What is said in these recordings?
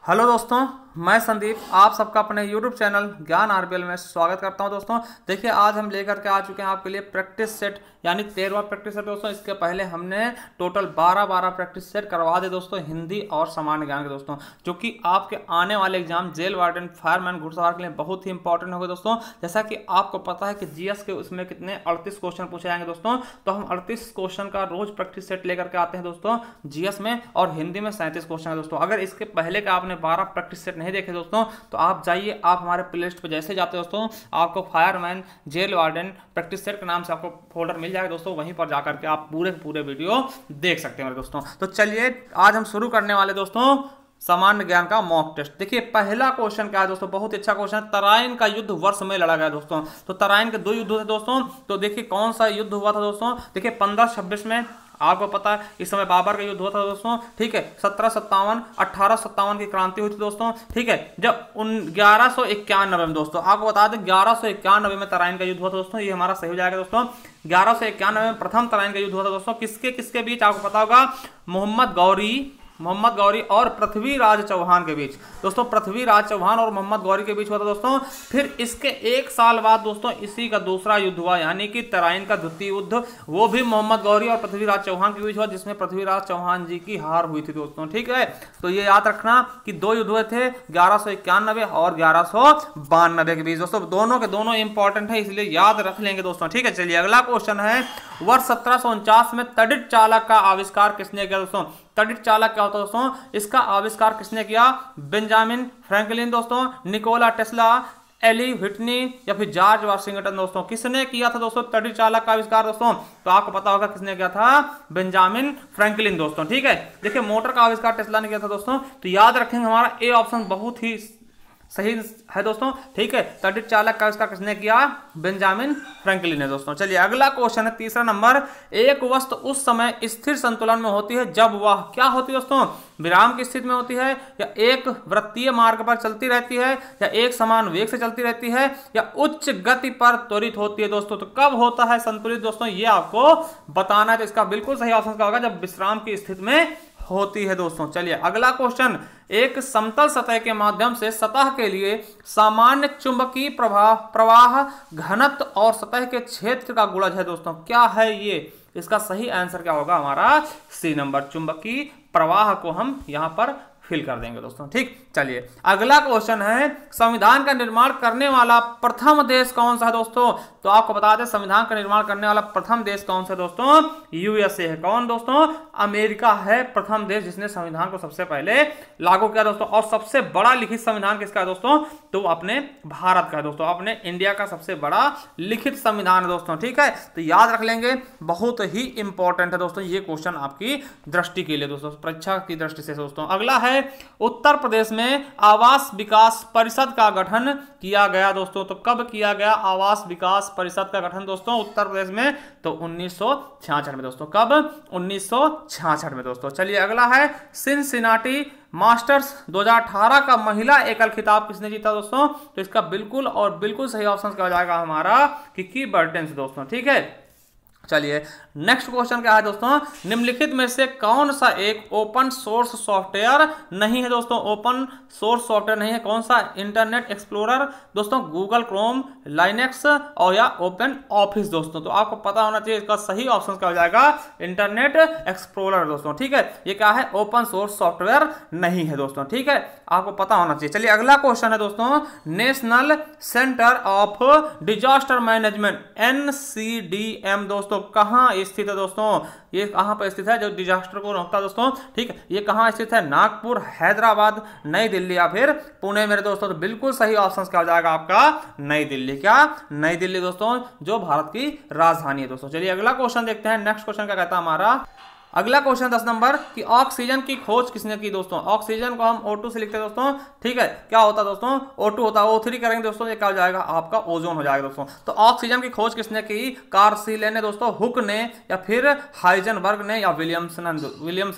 Hello दोस्तों, मैं संदीप आप सबका अपने YouTube चैनल ज्ञान आरबीएल में स्वागत करता हूं। दोस्तों देखिए, आज हम लेकर के आ चुके हैं आपके लिए प्रैक्टिस सेट यानी 13वां प्रैक्टिस सेट। दोस्तों इसके पहले हमने टोटल 12 प्रैक्टिस सेट करवा दे दोस्तों, हिंदी और सामान्य ज्ञान के दोस्तों, जो कि आपके आने वाले एग्जाम जेल वार्डन, फायरमैन, घुड़सवार के लिए बहुत ही इंपॉर्टेंट होगा दोस्तों। जैसा कि आपको पता है कि जीएस के उसमें कितने 38 क्वेश्चन पूछे जाएंगे दोस्तों, तो हम 38 क्वेश्चन का रोज प्रैक्टिस सेट लेकर के आते हैं दोस्तों जीएस में, और हिंदी में 37 क्वेश्चन है दोस्तों। अगर इसके पहले का आपने 12 प्रैक्टिस सेट नहीं देखे दोस्तों, तो आप जाइए, आप हमारे प्लेलिस्ट पे जैसे जाते दोस्तों, आपको fireman, jail warden, practice set के नाम से आपको फोल्डर मिल जाएगा दोस्तों। वहीं पर जाकर के आप पूरे वीडियो देख सकते हैं मेरे दोस्तों। तो चलिए आज हम शुरू करने वाले दोस्तों सामान्य ज्ञान का मॉक टेस्ट। देखिए पहला क्वेश्चन क्या है दोस्तों, बहुत अच्छा क्वेश्चन। तराइन का युद्ध वर्ष में लड़ा गया दोस्तों। तो तराइन के 2 युद्ध थे दोस्तों। तो देखिए कौन सा युद्ध हुआ था दोस्तों। देखिए 1526 में, आपको पता है इस समय बाबर का युद्ध हुआ था दोस्तों, ठीक है। 1757 1857 की क्रांति हुई थी दोस्तों, ठीक है। जब 1191 में दोस्तों, आपको बता दें 1191 में तराइन का युद्ध हुआ था दोस्तों। ये हमारा सही हो जाएगा दोस्तों। 1191 में प्रथम तराइन का युद्ध हुआ था दोस्तों। किसके किसके बीच आपको पता होगा, मोहम्मद गौरी और पृथ्वीराज चौहान के बीच दोस्तों। पृथ्वीराज चौहान और मोहम्मद गौरी के बीच हुआ था दोस्तों। फिर इसके 1 साल बाद दोस्तों इसी का दूसरा युद्ध हुआ, यानी कि तराइन का द्वितीय युद्ध, वो भी मोहम्मद गौरी और पृथ्वीराज चौहान के बीच हुआ, जिसमें पृथ्वीराज चौहान जी की हार हुई थी दोस्तों, ठीक है। तो ये याद रखना कि 2 युद्ध हुए थे 1191 और 1192 के बीच दोस्तों। दोनों के दोनों इंपॉर्टेंट है, इसलिए याद रख लेंगे दोस्तों, ठीक है। चलिए अगला क्वेश्चन है, वर्ष 1749 में तड़ित चालक का आविष्कार किसने किया दोस्तों। तड़ित चालक क्या होता है दोस्तों, इसका आविष्कार किसने किया। बेंजामिन फ्रैंकलिन दोस्तों, निकोला टेस्ला, एली व्हिटनी या फिर जॉर्ज वाशिंगटन दोस्तों। किसने किया था दोस्तों तड़ित चालक का आविष्कार दोस्तों, तो आपको पता होगा किसने किया था, बेंजामिन फ्रैंकलिन दोस्तों, ठीक है। देखिए मोटर का आविष्कार टेस्ला ने किया था दोस्तों। तो याद रखेंगे हमारा ए ऑप्शन बहुत ही सही है दोस्तों, ठीक है। तड़ित चालक का आविष्कार किसने किया, बेंजामिन फ्रैंकलिन ने दोस्तों। चलिए अगला क्वेश्चन है, तीसरा नंबर, एक वस्तु उस समय स्थिर संतुलन में होती है जब वह क्या होती है दोस्तों, विराम की स्थिति में होती है, या एक वृत्तीय मार्ग पर चलती रहती है, या एक समान वेग से चलती रहती है, या उच्च गति पर त्वरित होती है दोस्तों। तो कब होता है संतुलित दोस्तों, ये आपको बताना है। तो इसका बिल्कुल सही ऑप्शन क्या होगा, जब विश्राम की स्थिति में होती है दोस्तों। चलिए अगला क्वेश्चन, एक समतल सतह के माध्यम से सतह के लिए सामान्य चुंबकीय प्रवाह घनत्व और सतह के क्षेत्र का गुणज है दोस्तों। क्या है ये, इसका सही आंसर क्या होगा हमारा सी नंबर। चुंबकीय प्रवाह को हम यहां पर फिल कर देंगे दोस्तों, ठीक। चलिए अगला क्वेश्चन है, संविधान का निर्माण करने वाला प्रथम देश कौन सा है दोस्तों। तो आपको बता दें संविधान का निर्माण करने वाला प्रथम देश कौन सा है दोस्तों, यूएसए है। कौन दोस्तों, अमेरिका है प्रथम देश जिसने संविधान को सबसे पहले लागू किया दोस्तों। और सबसे बड़ा लिखित संविधान किसका है दोस्तों, तो अपने भारत का है दोस्तों, अपने इंडिया का सबसे बड़ा लिखित संविधान है दोस्तों, ठीक है। तो याद रख लेंगे, बहुत ही इंपॉर्टेंट है दोस्तों ये क्वेश्चन आपकी दृष्टि के लिए दोस्तों, परीक्षा की दृष्टि से दोस्तों। अगला है, उत्तर प्रदेश में आवास विकास परिषद का गठन किया गया दोस्तों। तो कब किया गया आवास विकास परिषद का गठन दोस्तों उत्तर प्रदेश में, तो 1966 में दोस्तों। कब, 1966 में दोस्तों। चलिए अगला है, सिनसिनाटी मास्टर्स 2018 का महिला एकल खिताब किसने जीता दोस्तों। तो इसका बिल्कुल और बिल्कुल सही ऑप्शन क्या हो जाएगा हमारा, किकी बर्टेंस दोस्तों, ठीक है। चलिए नेक्स्ट क्वेश्चन क्या है दोस्तों, निम्नलिखित में से कौन सा एक ओपन सोर्स सॉफ्टवेयर नहीं है दोस्तों। ओपन सोर्स सॉफ्टवेयर नहीं है, कौन सा, इंटरनेट एक्सप्लोरर दोस्तों, गूगल क्रोम, लाइनेक्स और या ओपन ऑफिस दोस्तों। तो आपको पता होना चाहिए इसका सही ऑप्शन क्या हो जाएगा, इंटरनेट एक्सप्लोरर दोस्तों, ठीक है। ये क्या है, ओपन सोर्स सॉफ्टवेयर नहीं है दोस्तों, ठीक है, आपको पता होना चाहिए। चलिए अगला क्वेश्चन है दोस्तों, national centre of disaster management NCDM दोस्तों कहां स्थित है दोस्तों। ये कहां पर स्थित है, जो डिजास्टर को रोकता है दोस्तों, ठीक है। ये कहां स्थित है, नागपुर, हैदराबाद, नई दिल्ली या फिर पुणे मेरे दोस्तों। तो बिल्कुल सही ऑप्शन क्या हो जाएगा आपका, नई दिल्ली। क्या, नई दिल्ली दोस्तों, जो भारत की राजधानी है दोस्तों। चलिए अगला क्वेश्चन देखते हैं, नेक्स्ट क्वेश्चन क्या कहता है हमारा। अगला क्वेश्चन 10 नंबर कि ऑक्सीजन की खोज किसने की दोस्तों। ऑक्सीजन को हम O2 से लिखते हैं दोस्तों, ठीक है। क्या होता है दोस्तों, O2 होता है, O3 करेंगे दोस्तों, ये क्या हो जाएगा आपका ओजोन हो जाएगा दोस्तों। तो ऑक्सीजन की खोज किसने की, कार्सिले ने दोस्तों, हुक ने, या फिर हाइजनबर्ग ने, या विलियम्स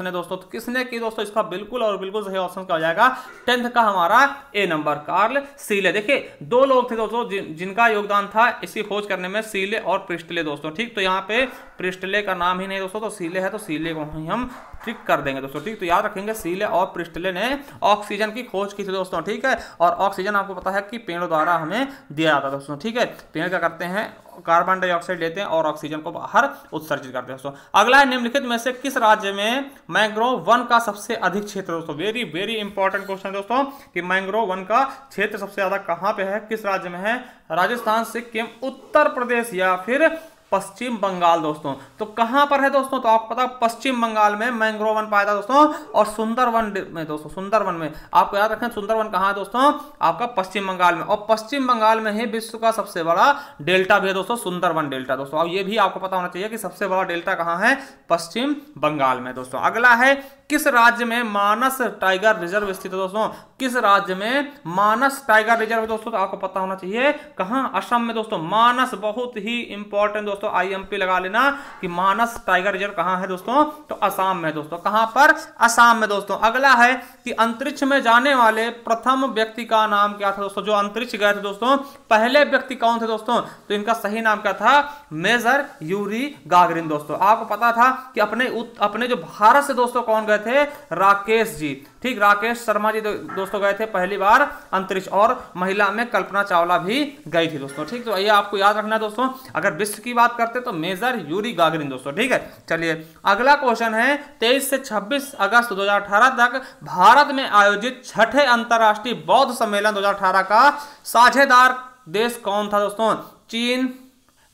ने दोस्तों। तो किसने की दोस्तों, इसका बिल्कुल और बिल्कुल सही ऑप्शन क्या हो जाएगा, 10th का हमारा ए नंबर, कार्ल सीले। देखिए 2 लोग थे दोस्तों जिनका योगदान था इसकी खोज करने में, सीले और प्रिस्टले दोस्तों, ठीक। तो यहाँ पे प्रिस्टले का नाम ही नहीं दोस्तों, तो सीले है तो सीले को ही हम टिक कर देंगे दोस्तों। ठीक, तो याद रखेंगे सीले और प्रिस्टले ने ऑक्सीजन की खोज की थी दोस्तों। ठीक है, और ऑक्सीजन आपको पता है कि पेड़ों द्वारा हमें दिया जाता है दोस्तों। ठीक है, पेड़ क्या करते हैं, कार्बन डाइऑक्साइड लेते हैं और ऑक्सीजन को बाहर उत्सर्जित करते हैं दोस्तों। अगला है निम्नलिखित में से किस राज्य में मैंग्रोव वन का सबसे अधिक क्षेत्र दोस्तों। वेरी वेरी इंपॉर्टेंट क्वेश्चन दोस्तों कि मैंग्रोव वन का क्षेत्र सबसे ज्यादा कहां पे है, किस राज्य में है। राजस्थान, सिक्किम, उत्तर प्रदेश या फिर पश्चिम बंगाल दोस्तों। तो कहां पर है दोस्तों, तो आपको पता पश्चिम बंगाल में मैंग्रोव वन पाया था दोस्तों। और सुंदरवन में दोस्तों, सुंदरवन में आपको याद रखें सुंदरवन कहां है दोस्तों, आपका पश्चिम बंगाल में। और पश्चिम बंगाल में ही विश्व का सबसे बड़ा डेल्टा भी है दोस्तों, सुंदरवन डेल्टा दोस्तों। अब ये भी आपको पता होना चाहिए कि सबसे बड़ा डेल्टा कहां है, पश्चिम बंगाल में दोस्तों। अगला है किस राज्य में मानस टाइगर रिजर्व स्थित है दोस्तों। किस राज्य में मानस टाइगर रिजर्व दोस्तों, तो आपको पता होना चाहिए कहां, असम में दोस्तों। मानस बहुत ही इंपॉर्टेंट दोस्तों, आईएमपी लगा लेना कि मानस टाइगर रिजर्व कहां है दोस्तों, तो असम में दोस्तों। कहां पर, असम में दोस्तों। अगला है कि अंतरिक्ष में जाने वाले प्रथम व्यक्ति का नाम क्या था दोस्तों। जो अंतरिक्ष गए थे दोस्तों, पहले व्यक्ति कौन थे दोस्तों, तो इनका सही नाम क्या था, मेजर यूरी गागरिन दोस्तों। आपको पता था कि अपने जो भारत से दोस्तों कौन गए थे, राकेश जी। ठीक, राकेश शर्मा जी दोस्तों गए थे पहली बार अंतरिक्ष, और महिला में कल्पना चावला भी गई थी दोस्तों। ठीक, तो ये आपको याद रखना है दोस्तों। अगर विश्व की बात करते तो मेजर यूरी गागरिन दोस्तों। ठीक है, चलिए अगला क्वेश्चन है 23 से 26 अगस्त 2018 तक भारत में आयोजित छठे अंतरराष्ट्रीय बौद्ध सम्मेलन 2018 का साझेदार देश कौन था दोस्तों। चीन,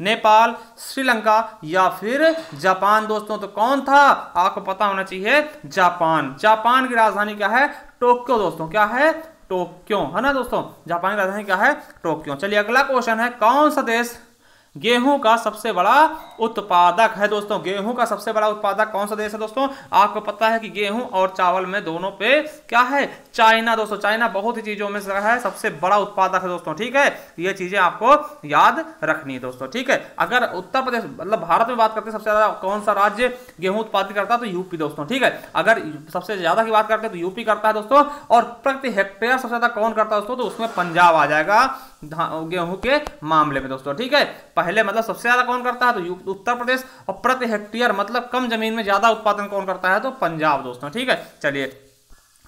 नेपाल, श्रीलंका या फिर जापान दोस्तों। तो कौन था, आपको पता होना चाहिए जापान। जापान की राजधानी क्या है, टोक्यो दोस्तों। क्या है, टोक्यो है ना दोस्तों। जापान की राजधानी क्या है, टोक्यो। चलिए अगला क्वेश्चन है कौन सा देश गेहूं का सबसे बड़ा उत्पादक है दोस्तों। गेहूं का सबसे बड़ा उत्पादक कौन सा देश है दोस्तों। आपको पता है कि गेहूं और चावल में दोनों पे क्या है, चाइना दोस्तों। चाइना बहुत ही चीजों में से है सबसे बड़ा उत्पादक है दोस्तों। ठीक है, ये चीजें आपको याद रखनी है दोस्तों। ठीक है, अगर उत्तर प्रदेश मतलब भारत में बात करते हैं सबसे ज्यादा कौन सा राज्य गेहूं उत्पादित करता है, तो यूपी दोस्तों। ठीक है, अगर सबसे ज्यादा की बात करते हैं तो यूपी करता है दोस्तों। और प्रति हेक्टेयर सबसे ज्यादा कौन करता है दोस्तों, तो उसमें पंजाब आ जाएगा गेहूं के मामले में दोस्तों। ठीक है, पहले मतलब सबसे ज्यादा कौन करता है, तो उत्तर प्रदेश। और प्रति हेक्टेयर मतलब कम जमीन में ज्यादा उत्पादन कौन करता है, तो पंजाब दोस्तों। ठीक है, चलिए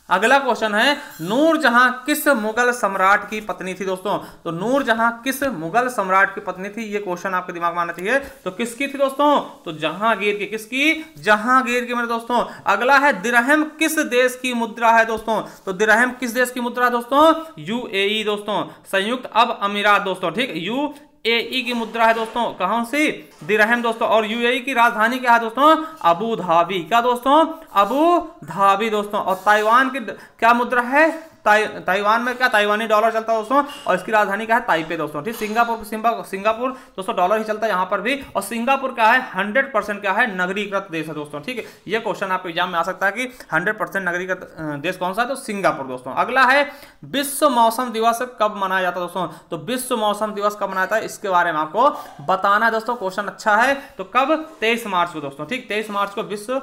अगला क्वेश्चन है नूरजहां किस मुगल सम्राट की पत्नी थी दोस्तों। तो नूरजहां किस मुगल सम्राट की पत्नी थी, ये क्वेश्चन आपके दिमाग में आना चाहिए। तो किसकी थी दोस्तों, तो जहांगीर की। किसकी, जहांगीर की मेरे दोस्तों। अगला है दिरहम किस देश की मुद्रा है दोस्तों। तो दिरहम किस देश की मुद्रा है दोस्तों, यूएई दोस्तों, संयुक्त अरब अमीरात दोस्तों। ठीक, यूएई की मुद्रा है दोस्तों। कहां सी, दिरहम दोस्तों। और यूएई की राजधानी क्या है दोस्तों, अबू धाबी। क्या दोस्तों, अबू धाबी दोस्तों। और ताइवान की क्या मुद्रा है, ताइवान में क्या ताइवानी डॉलर चलता है दोस्तों। और इसकी राजधानी क्या है, ताइपे दोस्तों। ठीक, सिंगापुर दोस्तों डॉलर ही चलता है यहाँ पर भी। और सिंगापुर क्या है, 100% क्या है, नगरीकृत देश है दोस्तों। ठीक है, ये क्वेश्चन आपके एग्जाम में आ सकता है कि 100% नगरीकृत देश कौन सा है, तो सिंगापुर दोस्तों। अगला है विश्व मौसम दिवस कब मनाया जाता है दोस्तों। तो विश्व मौसम दिवस कब मनाया जाता है, इसके बारे में आपको बताना है दोस्तों। क्वेश्चन अच्छा है, तो कब, 23 मार्च को दोस्तों। ठीक, 23 मार्च को विश्व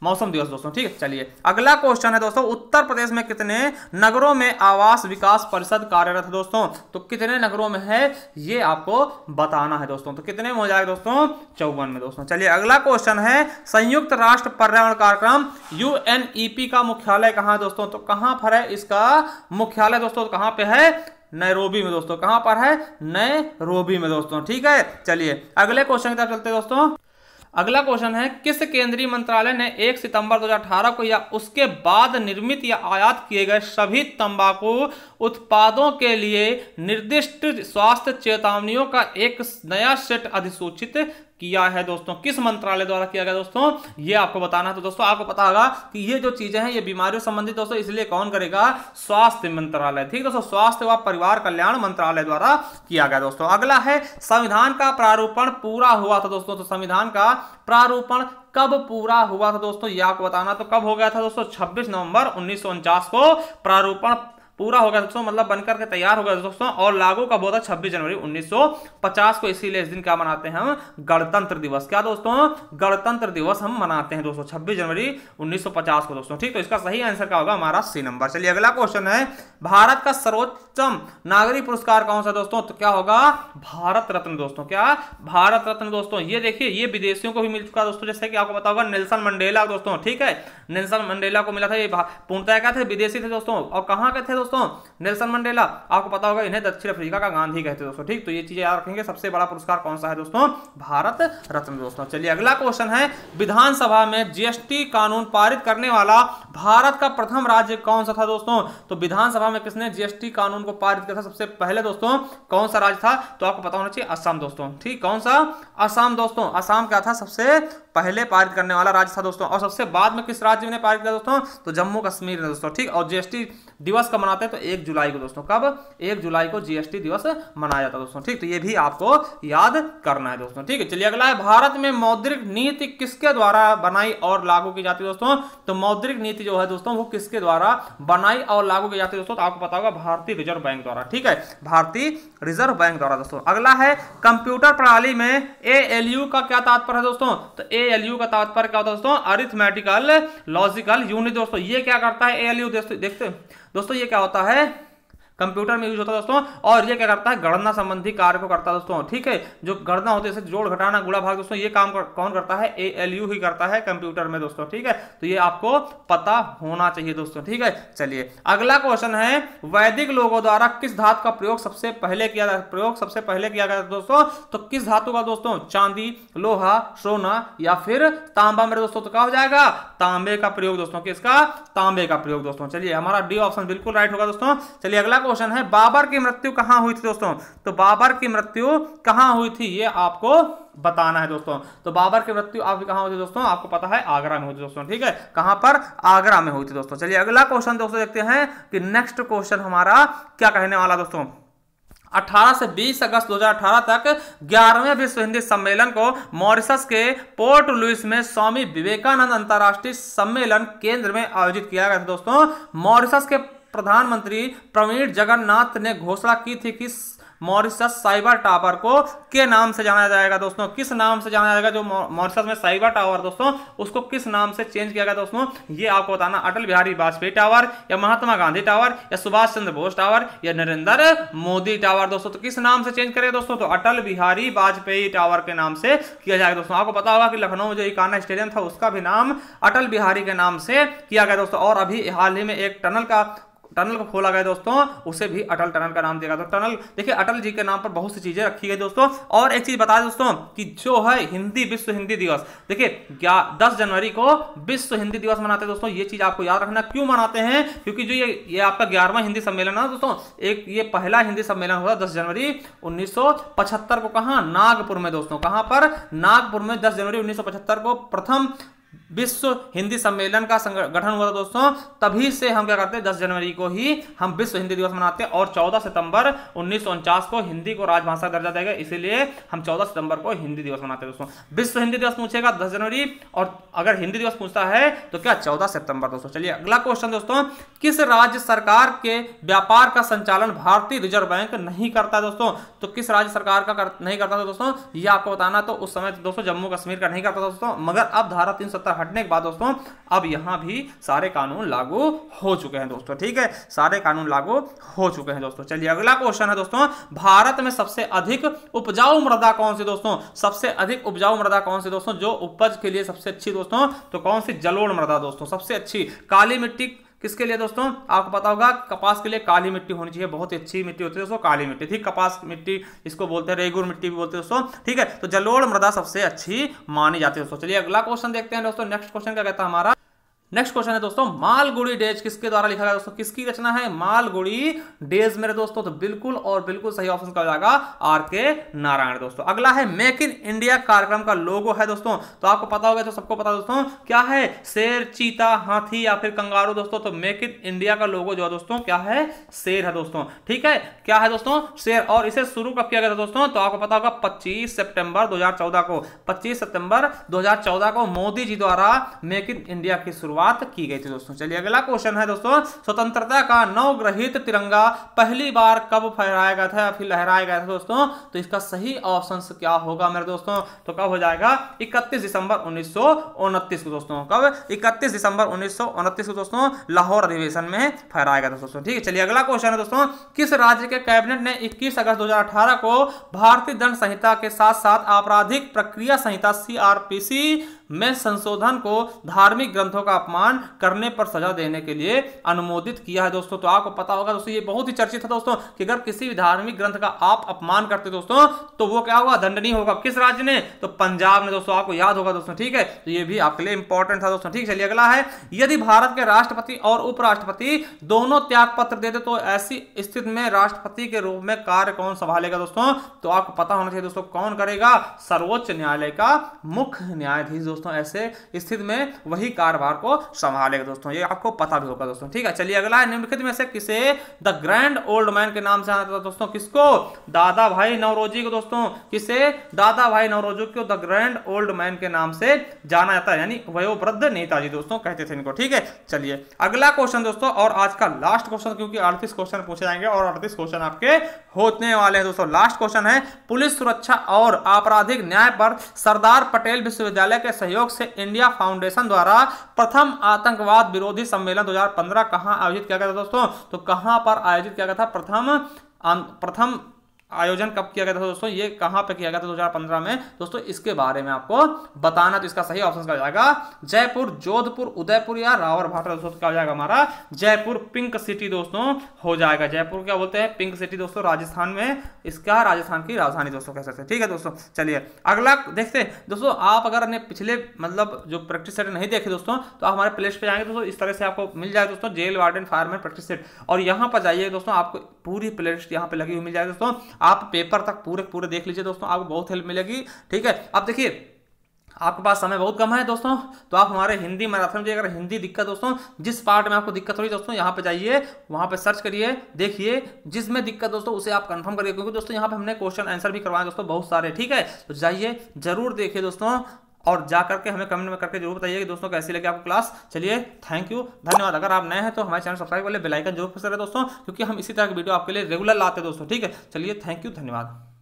मौसम दिवस दोस्तों। ठीक है, चलिए अगला क्वेश्चन है दोस्तों उत्तर प्रदेश में कितने नगरों में आवास विकास परिषद कार्यरत है दोस्तों। तो कितने नगरों में है ये आपको बताना है दोस्तों। तो कितने में हो जाएगा दोस्तों, 54 में दोस्तों। चलिए अगला क्वेश्चन है संयुक्त राष्ट्र पर्यावरण कार्यक्रम यूएनईपी का मुख्यालय कहां है दोस्तों। तो कहां पर है इसका मुख्यालय दोस्तों, कहां पे है, नैरोबी में दोस्तों। कहां पर है, नैरोबी में दोस्तों। ठीक है, चलिए अगले क्वेश्चन की तरफ चलते हैं दोस्तों। अगला क्वेश्चन है किस केंद्रीय मंत्रालय ने 1 सितंबर 2018 को या उसके बाद निर्मित या आयात किए गए सभी तंबाकू उत्पादों के लिए निर्दिष्ट स्वास्थ्य चेतावनियों का एक नया सेट अधिसूचित किया है दोस्तों। किस मंत्रालय द्वारा किया गया दोस्तों, ये आपको बताना है। तो दोस्तों आपको पता होगा कि ये जो चीजें हैं ये बीमारियों संबंधित दोस्तों, इसलिए कौन करेगा, स्वास्थ्य मंत्रालय। ठीक दोस्तों, स्वास्थ्य व परिवार कल्याण मंत्रालय द्वारा किया गया दोस्तों। अगला है संविधान का प्रारूपण पूरा हुआ था दोस्तों। तो संविधान का प्रारूपण कब पूरा हुआ था दोस्तों, ये आपको बताना। तो कब हो गया था दोस्तों, 26 नवंबर 1949 को प्रारूपण पूरा हो गया दोस्तों, मतलब बनकर के तैयार हो गया दोस्तों, और लागू कब होता है 26 जनवरी 1950 को। इसीलिए इस दिन क्या मनाते हैं हम, गणतंत्र दिवस। क्या दोस्तों, गणतंत्र दिवस हम मनाते हैं दोस्तों 26 जनवरी 1950 को दोस्तों। ठीक, तो इसका सही आंसर क्या होगा, हमारा सी नंबर। चलिए अगला क्वेश्चन है, भारत का सर्वोच्चम नागरिक पुरस्कार कौन सा दोस्तों, तो क्या होगा, भारत रत्न दोस्तों। क्या, भारत रत्न दोस्तों। ये देखिए, ये विदेशियों को भी मिल चुका दोस्तों, जैसे कि आपको पता होगा नेल्सन मंडेला दोस्तों। ठीक है, नेल्सन मंडेला को मिला था, ये पूर्णतः क्या थे, विदेशी थे दोस्तों। और कहां के थे दोस्तों, नेल्सन मंडेला, आपको पता होगा इन्हें दक्षिण अफ्रीका का गांधी कहते हैं दोस्तों। ठीक, तो ये चीजें याद रखेंगे। सबसे बड़ा पुरस्कार कौन सा है दोस्तों, भारत रत्न दोस्तों। चलिए अगला क्वेश्चन है, विधानसभा में जीएसटी कानून पारित करने वाला भारत का प्रथम राज्य कौन सा था दोस्तों। तो विधानसभा में किसने जीएसटी कानून को पारित किया था सबसे पहले दोस्तों, कौन सा राज्य था, तो आपको पता होना चाहिए असम दोस्तों। ठीक, कौन सा, असम दोस्तों। असम क्या था, सबसे पहले पारित करने वाला राज्य था दोस्तों। और सबसे बाद में किस राज्य ने पारित किया दोस्तों, तो जम्मू कश्मीर ने दोस्तों। ठीक, और जीएसटी दिवस कब मनाते हैं, तो 1 जुलाई को दोस्तों। कब, 1 जुलाई को जीएसटी दिवस मनाया जाता है दोस्तों। ठीक, तो ये भी आपको याद करना है दोस्तों। ठीक है, चलिए अगला है, भारत में मौद्रिक नीति किसके द्वारा बनाई और लागू की जाती है दोस्तों। तो मौद्रिक नीति जो है दोस्तों, वो किसके द्वारा बनाई और लागू की जाती है दोस्तों, तो आपको पता होगा भारतीय रिजर्व बैंक द्वारा। ठीक है, भारतीय रिजर्व बैंक द्वारा दोस्तों। अगला है, कंप्यूटर प्रणाली में एएलयू का क्या तात्पर्य है दोस्तों, तो एएलयू का तात्पर्य क्या होता है दोस्तों, अरिथमेटिकल लॉजिकल यूनिट दोस्तों। ये क्या करता है एएलयू, देखते दोस्तों, ये क्या होता है, कंप्यूटर में यूज होता है दोस्तों, और ये क्या करता है, गणना संबंधी कार्य को करता है दोस्तों। ठीक है, जो गणना होती है जैसे जोड़ घटाना गुणा भाग दोस्तों, ये काम कौन करता है, एएलयू ही करता है कंप्यूटर में दोस्तों। ठीक है, तो ये आपको पता होना चाहिए दोस्तों। ठीक है, चलिए अगला क्वेश्चन है, वैदिक लोगों द्वारा किस धातु का प्रयोग सबसे पहले किया गया दोस्तों, तो किस धातु का दोस्तों, चांदी, लोहा, सोना या फिर तांबा मेरे दोस्तों, तो क्या हो जाएगा, तांबे का प्रयोग दोस्तों। किसका, तांबे का प्रयोग दोस्तों। चलिए हमारा डी ऑप्शन बिल्कुल राइट होगा दोस्तों। चलिए अगला क्वेश्चन है, बाबर की मृत्यु कहां हुई थी दोस्तों, तो बाबर की मृत्यु कहां हुई थी, ये आपको बताना है दोस्तों। तो बाबर की मृत्यु आपकी कहां हुई थी दोस्तों, आपको पता है आगरा में हुई थी दोस्तों। ठीक है, कहां पर, आगरा में हुई थी दोस्तों। चलिए अगला क्वेश्चन दोस्तों देखते हैं कि नेक्स्ट क्वेश्चन हमारा क्या कहने वाला दोस्तों। 18 से 20 अगस्त 2018 तक 11वें विश्व हिंदी सम्मेलन को मॉरिशस के पोर्ट लुइस में स्वामी विवेकानंद अंतर्राष्ट्रीय सम्मेलन केंद्र में आयोजित किया गया था दोस्तों। मॉरिशस के प्रधानमंत्री प्रवीण जगन्नाथ ने घोषणा की थी कि मॉरिशस साइबर टावर को के नाम से जाना जाएगा दोस्तों। किस नाम से जाना जाएगा, जो मॉरिशस में साइबर टावर दोस्तों, उसको किस नाम से चेंज किया गया दोस्तों, ये आपको बताना। अटल बिहारी वाजपेयी टावर, या महात्मा गांधी टावर, या सुभाष चंद्र बोस टावर, या नरेंद्र मोदी टावर दोस्तों। तो किस नाम से चेंज करेगा दोस्तों, तो अटल बिहारी वाजपेयी टावर के नाम से किया जाएगा दोस्तों। आपको पता होगा कि लखनऊ में जो इकाना स्टेडियम था उसका भी नाम अटल बिहारी के नाम से किया गया दोस्तों। और अभी हाल ही में एक टनल को खोला गया दोस्तों, उसे भी अटल टनल का नाम दिया गया। तो टनल देखिए, अटल जी के नाम पर बहुत सी चीजें रखी गई दोस्तों। और एक चीज बता दें दोस्तों कि जो है विश्व हिंदी दिवस, देखिए 10 जनवरी को विश्व हिंदी दिवस मनाते हैं दोस्तों। ये चीज आपको याद रखना। क्यों मनाते हैं, क्योंकि जो ये आपका 11वां हिंदी सम्मेलन है दोस्तों, ये पहला हिंदी सम्मेलन हुआ 10 जनवरी 1975 को। कहां, नागपुर में दोस्तों। कहां पर, नागपुर में 10 जनवरी 1975 को प्रथम विश्व हिंदी सम्मेलन का गठन हुआ था दोस्तों। तभी से हम क्या करते हैं, 10 जनवरी को ही हम विश्व हिंदी दिवस मनाते हैं। और 14 सितंबर 1949 को हिंदी को राजभाषा दर्जा देगा, इसीलिए हम 14 सितंबर को हिंदी दिवस मनाते हैं दोस्तों। विश्व हिंदी दिवस पूछेगा 10 जनवरी, और अगर हिंदी दिवस पूछता है तो क्या 14 सितंबर दोस्तों। चलिए अगला क्वेश्चन दोस्तों, किस राज्य सरकार के व्यापार का संचालन भारतीय रिजर्व बैंक नहीं करता दोस्तों, तो किस राज्य सरकार का नहीं करता था दोस्तों, ये आपको बताना। तो उस समय दोस्तों जम्मू कश्मीर का नहीं करता था दोस्तों, मगर अब धारा 370 हटने के बाद दोस्तों अब यहां भी सारे कानून लागू हो चुके हैं दोस्तों। ठीक है, सारे कानून लागू हो चुके हैं दोस्तों। चलिए अगला क्वेश्चन है दोस्तों, भारत में सबसे अधिक उपजाऊ मृदा कौन सी दोस्तों, सबसे अधिक उपजाऊ मृदा कौन सी दोस्तों, जो उपज के लिए सबसे अच्छी दोस्तों, तो कौन सी, जलोढ़ मृदा दोस्तों सबसे अच्छी। काली मिट्टी किसके लिए दोस्तों, आपको पता होगा कपास के लिए काली मिट्टी होनी चाहिए, बहुत ही अच्छी मिट्टी होती है दोस्तों काली मिट्टी। ठीक, कपास मिट्टी इसको बोलते हैं, रेगुर मिट्टी भी बोलते हैं दोस्तों। ठीक है, तो जलोढ़ मृदा सबसे अच्छी मानी जाती है दोस्तों। चलिए अगला क्वेश्चन देखते हैं दोस्तों। नेक्स्ट क्वेश्चन क्या कहता है हमारा, नेक्स्ट क्वेश्चन है दोस्तों, मालगुड़ी डेज किसके द्वारा लिखा गया दोस्तों, किसकी रचना है, मालगुड़ी डेज मेरे दोस्तों। तो बिल्कुल और बिल्कुल सही ऑप्शन का हो जाएगा आर.के. नारायण दोस्तों। अगला है मेक इन इंडिया कार्यक्रम का लोगो है दोस्तों, तो आपको पता होगा, तो सबको पता दोस्तों क्या है, शेर, चीता, हाथी या फिर कंगारू दोस्तों। तो मेक इन इंडिया का लोगो जो है दोस्तों क्या है, शेर है दोस्तों। ठीक है, क्या है दोस्तों, शेर। और इसे शुरू कब किया गया था दोस्तों, तो आपको पता होगा 25 सितंबर 2014 को मोदी जी द्वारा मेक इन इंडिया की शुरुआत शुरुआत की गई थी दोस्तों। चलिए अगला क्वेश्चन है दोस्तों, स्वतंत्रता का नवग्रहित तिरंगा पहली बार कब फहराया गया था या फिर लहराया गया था दोस्तों? तो इसका सही ऑप्शन क्या होगा मेरे दोस्तों? तो कब हो जाएगा? 31 दिसंबर 1929 को दोस्तों। कब? 31 दिसंबर 1929 को दोस्तों लाहौर अधिवेशन में फहराया गया था दोस्तों। ठीक है, चलिए अगला क्वेश्चन है दोस्तों, किस राज्य के कैबिनेट ने 21 अगस्त 2018 को भारतीय दंड संहिता के साथ साथ आपराधिक प्रक्रिया संहिता सीआरपीसी में संशोधन को धार्मिक ग्रंथों का अपमान करने पर सजा देने के लिए अनुमोदित किया है दोस्तों? तो आपको पता होगा दोस्तों, ये बहुत ही चर्चित है दोस्तों कि अगर किसी भी धार्मिक ग्रंथ का आप अपमान करते दोस्तों तो वो क्या होगा? दंडनीय होगा। किस राज्य ने? तो पंजाब ने दोस्तों, आपको याद होगा दोस्तों। ठीक है, तो ये भी आपके लिए इंपॉर्टेंट था दोस्तों। ठीक, चलिए अगला है, यदि भारत के राष्ट्रपति और उपराष्ट्रपति दोनों त्याग पत्र देते तो ऐसी स्थिति में राष्ट्रपति के रूप में कार्य कौन संभालेगा दोस्तों? तो आपको पता होना चाहिए दोस्तों, कौन करेगा? सर्वोच्च न्यायालय का मुख्य न्यायाधीश दोस्तों ऐसे स्थिति में वही कार्यभार को संभालेगा दोस्तों, ये आपको पता भी होगा दोस्तों। ठीक है, चलिए अगला है, निम्नलिखित में से किसे द ग्रैंड ओल्ड मैन के नाम से जाना जाता है दोस्तों? किसको? दादा भाई नौरोजी को दोस्तों। किसे? दादा भाई नौरोजी को द ग्रैंड ओल्ड मैन के नाम से जाना जाता है, यानी वयोवृद्ध नेताजी दोस्तों कहते थे इनको। ठीक है, चलिए अगला क्वेश्चन दोस्तों, और आज का लास्ट क्वेश्चन, क्योंकि 38 क्वेश्चन पूछे जाएंगे और 38 क्वेश्चन आपके होने वाले हैं दोस्तों। लास्ट क्वेश्चन है, पुलिस सुरक्षा और आपराधिक न्याय पर सरदार पटेल विश्वविद्यालय के सहयोग से इंडिया फाउंडेशन द्वारा प्रथम आतंकवाद विरोधी सम्मेलन 2015 कहां आयोजित किया गया था दोस्तों? तो कहां पर आयोजित किया गया था? प्रथम आयोजन कब किया गया था दोस्तों? ये कहां पे किया गया था? 2015 में दोस्तों। इसके बारे में आपको बताना, तो इसका सही ऑप्शन क्या हो जाएगा? जयपुर, जोधपुर, उदयपुर या रावरभाटा दोस्तों। क्या हो जाएगा हमारा? जयपुर पिंक सिटी दोस्तों हो जाएगा। जयपुर क्या बोलते हैं? पिंक सिटी दोस्तों, राजस्थान में इसका राजस्थान की राजधानी दोस्तों कह सकते हैं। ठीक है दोस्तों, चलिए अगला देखते हैं दोस्तों। आप अगर अपने पिछले मतलब जो प्रैक्टिस सेट नहीं देखे दोस्तों तो आप हमारे प्ले लिस्ट पे जाएंगे दोस्तों, इस तरह से आपको मिल जाएगा दोस्तों jail warden fireman practice set, और यहाँ पर जाइए दोस्तों, आपको पूरी प्ले लिस्ट यहाँ पे लगी हुई मिल जाएगी दोस्तों। आप पेपर तक पूरे देख लीजिए दोस्तों, आपको बहुत हेल्प मिलेगी। ठीक है, अब देखिए आपके पास समय बहुत कम है दोस्तों, तो आप हमारे हिंदी मैराथन में अगर हिंदी दिक्कत दोस्तों, जिस पार्ट में आपको दिक्कत हो रही दोस्तों, यहाँ पे जाइए, वहां पे सर्च करिए, देखिए जिसमें दिक्कत दोस्तों उसे आप कंफर्म करिए, क्योंकि दोस्तों यहाँ पे हमने क्वेश्चन आंसर भी करवाए दोस्तों बहुत सारे। ठीक है, तो जाइए जरूर देखिए दोस्तों, और जा करके हमें कमेंट में करके जरूर बताइए कि दोस्तों कैसी लगी आपको क्लास। चलिए थैंक यू, धन्यवाद। अगर आप नए हैं तो हमारे चैनल सब्सक्राइब कर ले, बेल आइकन जरूर प्रेस करें दोस्तों, क्योंकि हम इसी तरह की वीडियो आपके लिए रेगुलर लाते हैं दोस्तों। ठीक है, चलिए थैंक यू, धन्यवाद।